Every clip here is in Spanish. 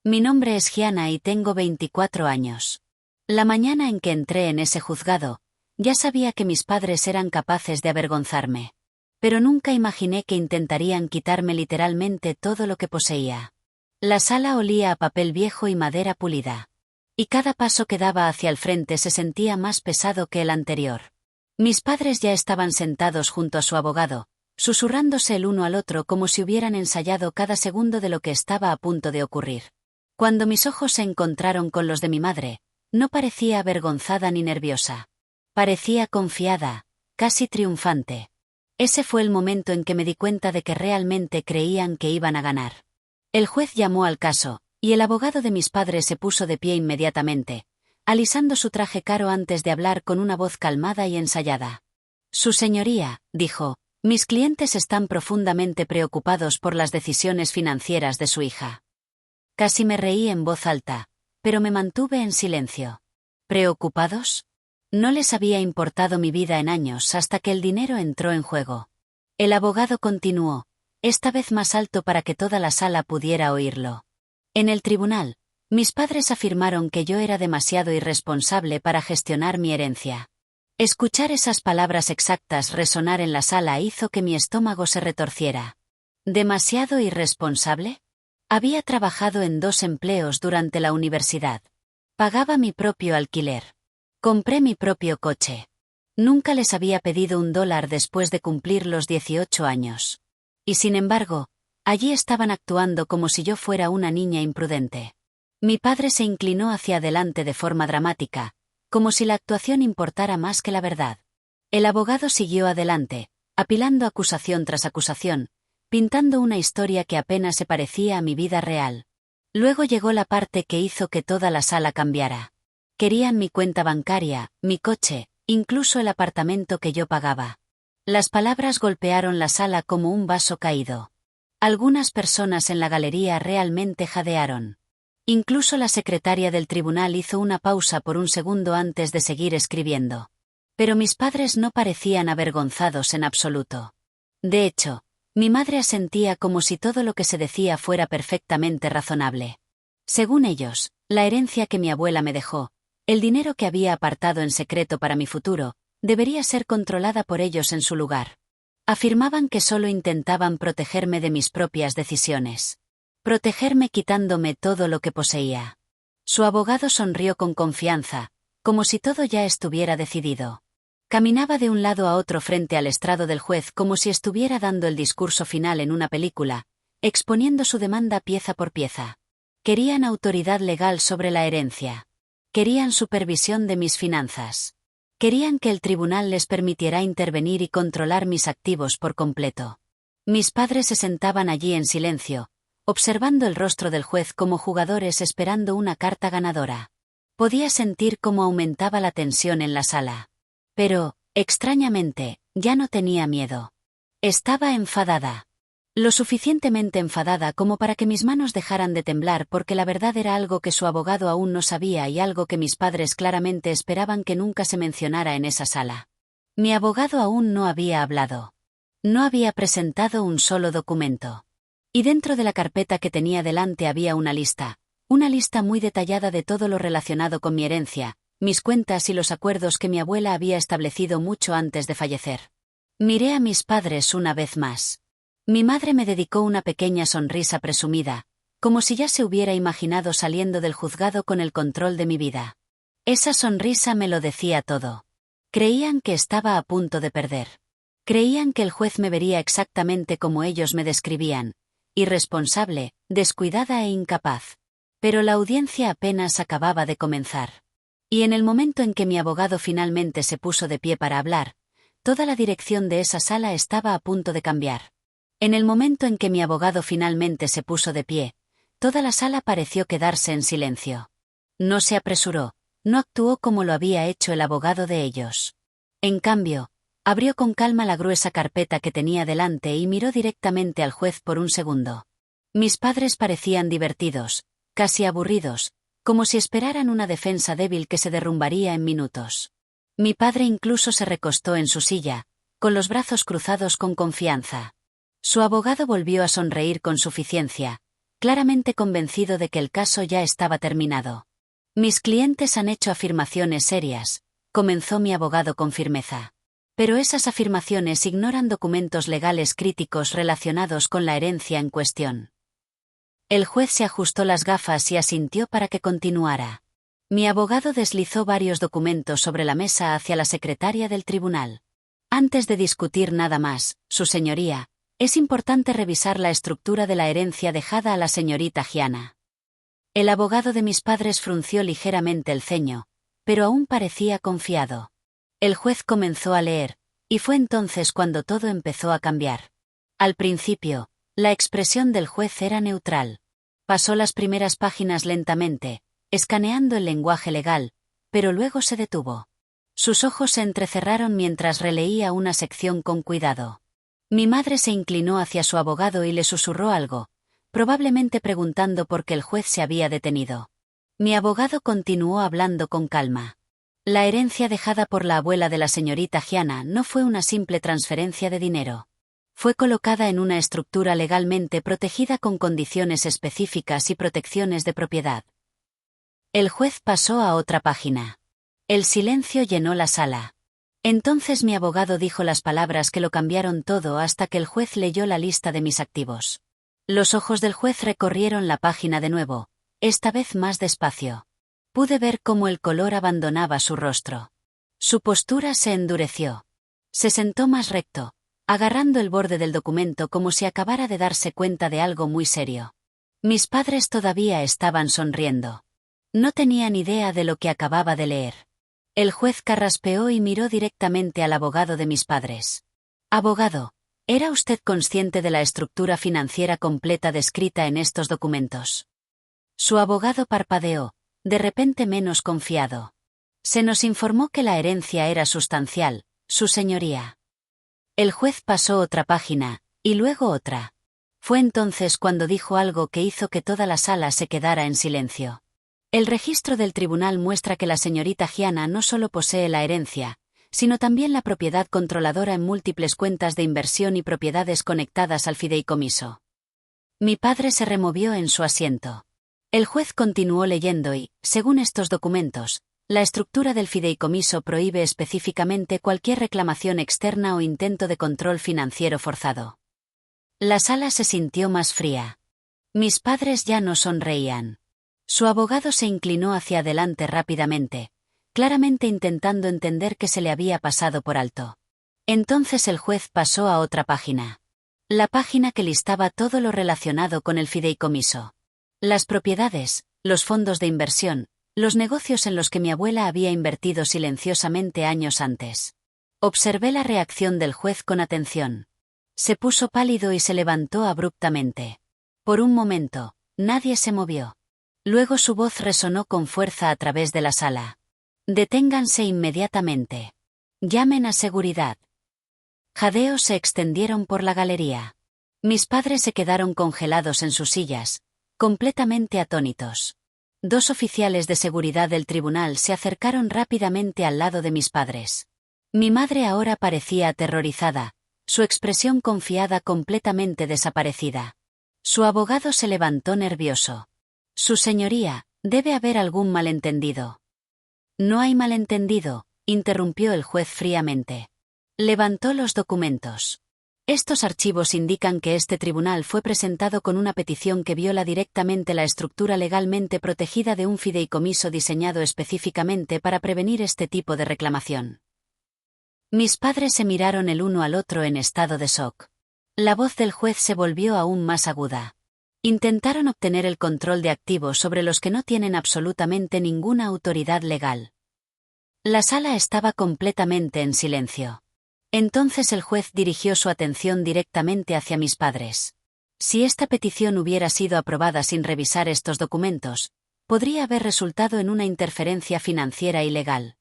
Mi nombre es Gianna y tengo 24 años. La mañana en que entré en ese juzgado, ya sabía que mis padres eran capaces de avergonzarme. Pero nunca imaginé que intentarían quitarme literalmente todo lo que poseía. La sala olía a papel viejo y madera pulida. Y cada paso que daba hacia el frente se sentía más pesado que el anterior. Mis padres ya estaban sentados junto a su abogado, susurrándose el uno al otro como si hubieran ensayado cada segundo de lo que estaba a punto de ocurrir. Cuando mis ojos se encontraron con los de mi madre, no parecía avergonzada ni nerviosa. Parecía confiada, casi triunfante. Ese fue el momento en que me di cuenta de que realmente creían que iban a ganar. El juez llamó al caso, y el abogado de mis padres se puso de pie inmediatamente, alisando su traje caro antes de hablar con una voz calmada y ensayada. Su señoría, dijo, mis clientes están profundamente preocupados por las decisiones financieras de su hija. Casi me reí en voz alta, pero me mantuve en silencio. ¿Preocupados? No les había importado mi vida en años hasta que el dinero entró en juego. El abogado continuó, esta vez más alto para que toda la sala pudiera oírlo. En el tribunal, mis padres afirmaron que yo era demasiado irresponsable para gestionar mi herencia. Escuchar esas palabras exactas resonar en la sala hizo que mi estómago se retorciera. ¿Demasiado irresponsable? Había trabajado en 2 empleos durante la universidad. Pagaba mi propio alquiler. Compré mi propio coche. Nunca les había pedido $1 después de cumplir los 18 años. Y sin embargo, allí estaban actuando como si yo fuera una niña imprudente. Mi padre se inclinó hacia adelante de forma dramática, como si la actuación importara más que la verdad. El abogado siguió adelante, apilando acusación tras acusación, pintando una historia que apenas se parecía a mi vida real. Luego llegó la parte que hizo que toda la sala cambiara. Querían mi cuenta bancaria, mi coche, incluso el apartamento que yo pagaba. Las palabras golpearon la sala como un vaso caído. Algunas personas en la galería realmente jadearon. Incluso la secretaria del tribunal hizo una pausa por un segundo antes de seguir escribiendo. Pero mis padres no parecían avergonzados en absoluto. De hecho, mi madre asentía como si todo lo que se decía fuera perfectamente razonable. Según ellos, la herencia que mi abuela me dejó, el dinero que había apartado en secreto para mi futuro, debería ser controlada por ellos en su lugar. Afirmaban que solo intentaban protegerme de mis propias decisiones. Protegerme quitándome todo lo que poseía. Su abogado sonrió con confianza, como si todo ya estuviera decidido. Caminaba de un lado a otro frente al estrado del juez como si estuviera dando el discurso final en una película, exponiendo su demanda pieza por pieza. Querían autoridad legal sobre la herencia. Querían supervisión de mis finanzas. Querían que el tribunal les permitiera intervenir y controlar mis activos por completo. Mis padres se sentaban allí en silencio, observando el rostro del juez como jugadores esperando una carta ganadora. Podía sentir cómo aumentaba la tensión en la sala. Pero, extrañamente, ya no tenía miedo. Estaba enfadada. Lo suficientemente enfadada como para que mis manos dejaran de temblar porque la verdad era algo que su abogado aún no sabía y algo que mis padres claramente esperaban que nunca se mencionara en esa sala. Mi abogado aún no había hablado. No había presentado un solo documento. Y dentro de la carpeta que tenía delante había una lista muy detallada de todo lo relacionado con mi herencia, mis cuentas y los acuerdos que mi abuela había establecido mucho antes de fallecer. Miré a mis padres una vez más. Mi madre me dedicó una pequeña sonrisa presumida, como si ya se hubiera imaginado saliendo del juzgado con el control de mi vida. Esa sonrisa me lo decía todo. Creían que estaba a punto de perder. Creían que el juez me vería exactamente como ellos me describían, irresponsable, descuidada e incapaz. Pero la audiencia apenas acababa de comenzar. Y en el momento en que mi abogado finalmente se puso de pie para hablar, toda la dirección de esa sala estaba a punto de cambiar. En el momento en que mi abogado finalmente se puso de pie, toda la sala pareció quedarse en silencio. No se apresuró, no actuó como lo había hecho el abogado de ellos. En cambio, abrió con calma la gruesa carpeta que tenía delante y miró directamente al juez por un segundo. Mis padres parecían divertidos, casi aburridos, como si esperaran una defensa débil que se derrumbaría en minutos. Mi padre incluso se recostó en su silla, con los brazos cruzados con confianza. Su abogado volvió a sonreír con suficiencia, claramente convencido de que el caso ya estaba terminado. Mis clientes han hecho afirmaciones serias, comenzó mi abogado con firmeza. Pero esas afirmaciones ignoran documentos legales críticos relacionados con la herencia en cuestión. El juez se ajustó las gafas y asintió para que continuara. Mi abogado deslizó varios documentos sobre la mesa hacia la secretaria del tribunal. Antes de discutir nada más, Su Señoría, es importante revisar la estructura de la herencia dejada a la señorita Gianna. El abogado de mis padres frunció ligeramente el ceño, pero aún parecía confiado. El juez comenzó a leer, y fue entonces cuando todo empezó a cambiar. Al principio, la expresión del juez era neutral. Pasó las primeras páginas lentamente, escaneando el lenguaje legal, pero luego se detuvo. Sus ojos se entrecerraron mientras releía una sección con cuidado. Mi madre se inclinó hacia su abogado y le susurró algo, probablemente preguntando por qué el juez se había detenido. Mi abogado continuó hablando con calma. La herencia dejada por la abuela de la señorita Gianna no fue una simple transferencia de dinero. Fue colocada en una estructura legalmente protegida con condiciones específicas y protecciones de propiedad. El juez pasó a otra página. El silencio llenó la sala. Entonces mi abogado dijo las palabras que lo cambiaron todo hasta que el juez leyó la lista de mis activos. Los ojos del juez recorrieron la página de nuevo, esta vez más despacio. Pude ver cómo el color abandonaba su rostro. Su postura se endureció. Se sentó más recto, agarrando el borde del documento como si acabara de darse cuenta de algo muy serio. Mis padres todavía estaban sonriendo. No tenían idea de lo que acababa de leer. El juez carraspeó y miró directamente al abogado de mis padres. Abogado, ¿era usted consciente de la estructura financiera completa descrita en estos documentos? Su abogado parpadeó, de repente menos confiado. Se nos informó que la herencia era sustancial, Su Señoría. El juez pasó otra página, y luego otra. Fue entonces cuando dijo algo que hizo que toda la sala se quedara en silencio. El registro del tribunal muestra que la señorita Gianna no solo posee la herencia, sino también la propiedad controladora en múltiples cuentas de inversión y propiedades conectadas al fideicomiso. Mi padre se removió en su asiento. El juez continuó leyendo y, según estos documentos, la estructura del fideicomiso prohíbe específicamente cualquier reclamación externa o intento de control financiero forzado. La sala se sintió más fría. Mis padres ya no sonreían. Su abogado se inclinó hacia adelante rápidamente, claramente intentando entender qué se le había pasado por alto. Entonces el juez pasó a otra página. La página que listaba todo lo relacionado con el fideicomiso. Las propiedades, los fondos de inversión, los negocios en los que mi abuela había invertido silenciosamente años antes. Observé la reacción del juez con atención. Se puso pálido y se levantó abruptamente. Por un momento, nadie se movió. Luego su voz resonó con fuerza a través de la sala. Deténganse inmediatamente. Llamen a seguridad. Jadeos se extendieron por la galería. Mis padres se quedaron congelados en sus sillas, completamente atónitos. Dos oficiales de seguridad del tribunal se acercaron rápidamente al lado de mis padres. Mi madre ahora parecía aterrorizada, su expresión confiada completamente desaparecida. Su abogado se levantó nervioso. Su Señoría, debe haber algún malentendido. No hay malentendido, interrumpió el juez fríamente. Levantó los documentos. Estos archivos indican que este tribunal fue presentado con una petición que viola directamente la estructura legalmente protegida de un fideicomiso diseñado específicamente para prevenir este tipo de reclamación. Mis padres se miraron el uno al otro en estado de shock. La voz del juez se volvió aún más aguda. Intentaron obtener el control de activos sobre los que no tienen absolutamente ninguna autoridad legal. La sala estaba completamente en silencio. Entonces el juez dirigió su atención directamente hacia mis padres. Si esta petición hubiera sido aprobada sin revisar estos documentos, podría haber resultado en una interferencia financiera ilegal.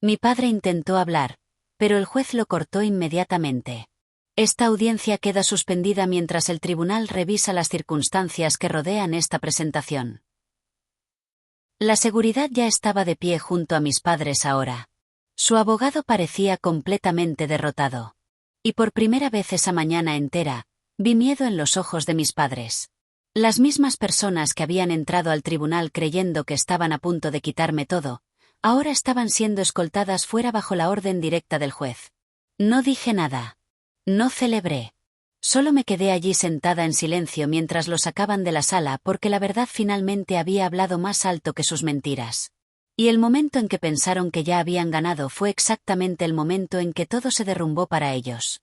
Mi padre intentó hablar, pero el juez lo cortó inmediatamente. Esta audiencia queda suspendida mientras el tribunal revisa las circunstancias que rodean esta presentación. La seguridad ya estaba de pie junto a mis padres ahora. Su abogado parecía completamente derrotado. Y por primera vez esa mañana entera, vi miedo en los ojos de mis padres. Las mismas personas que habían entrado al tribunal creyendo que estaban a punto de quitarme todo, ahora estaban siendo escoltadas fuera bajo la orden directa del juez. No dije nada. No celebré. Solo me quedé allí sentada en silencio mientras lo sacaban de la sala porque la verdad finalmente había hablado más alto que sus mentiras. Y el momento en que pensaron que ya habían ganado fue exactamente el momento en que todo se derrumbó para ellos.